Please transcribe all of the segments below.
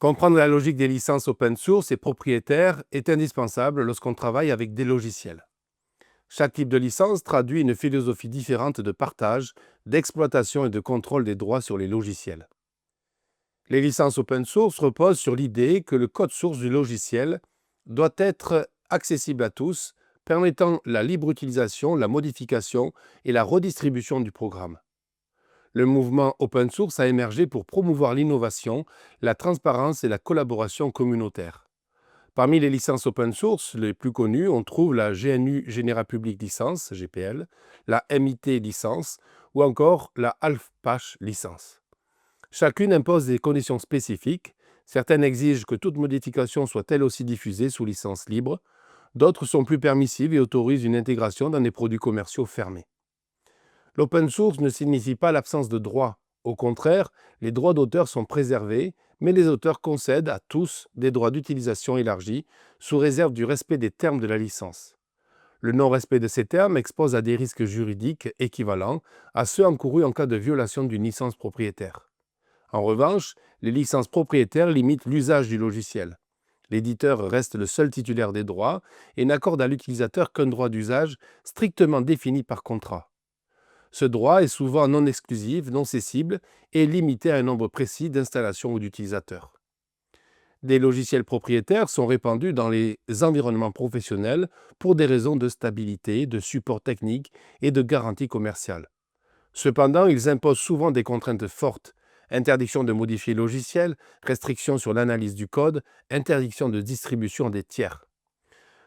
Comprendre la logique des licences open source et propriétaires est indispensable lorsqu'on travaille avec des logiciels. Chaque type de licence traduit une philosophie différente de partage, d'exploitation et de contrôle des droits sur les logiciels. Les licences open source reposent sur l'idée que le code source du logiciel doit être accessible à tous, permettant la libre utilisation, la modification et la redistribution du programme. Le mouvement open source a émergé pour promouvoir l'innovation, la transparence et la collaboration communautaire. Parmi les licences open source les plus connues, on trouve la GNU General Public License, GPL, la MIT Licence ou encore la Half-Pash Licence. Chacune impose des conditions spécifiques. Certaines exigent que toute modification soit elle aussi diffusée sous licence libre. D'autres sont plus permissives et autorisent une intégration dans des produits commerciaux fermés. L'open source ne signifie pas l'absence de droits. Au contraire, les droits d'auteur sont préservés, mais les auteurs concèdent à tous des droits d'utilisation élargis, sous réserve du respect des termes de la licence. Le non-respect de ces termes expose à des risques juridiques équivalents à ceux encourus en cas de violation d'une licence propriétaire. En revanche, les licences propriétaires limitent l'usage du logiciel. L'éditeur reste le seul titulaire des droits et n'accorde à l'utilisateur qu'un droit d'usage strictement défini par contrat. Ce droit est souvent non exclusif, non cessible et limité à un nombre précis d'installations ou d'utilisateurs. Des logiciels propriétaires sont répandus dans les environnements professionnels pour des raisons de stabilité, de support technique et de garantie commerciale. Cependant, ils imposent souvent des contraintes fortes: interdiction de modifier le logiciel, restrictions sur l'analyse du code, interdiction de distribution des tiers.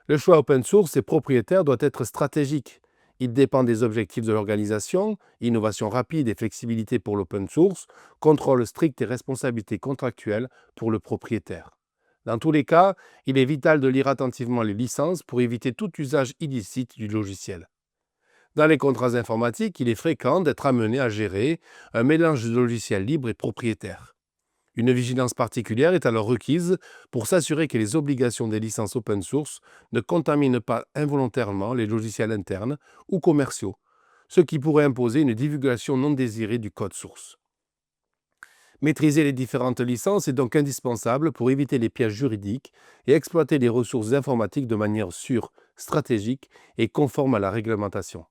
Le choix open source et propriétaire doit être stratégique. Il dépend des objectifs de l'organisation, innovation rapide et flexibilité pour l'open source, contrôle strict et responsabilité contractuelle pour le propriétaire. Dans tous les cas, il est vital de lire attentivement les licences pour éviter tout usage illicite du logiciel. Dans les contrats informatiques, il est fréquent d'être amené à gérer un mélange de logiciels libres et propriétaires. Une vigilance particulière est alors requise pour s'assurer que les obligations des licences open source ne contaminent pas involontairement les logiciels internes ou commerciaux, ce qui pourrait imposer une divulgation non désirée du code source. Maîtriser les différentes licences est donc indispensable pour éviter les pièges juridiques et exploiter les ressources informatiques de manière sûre, stratégique et conforme à la réglementation.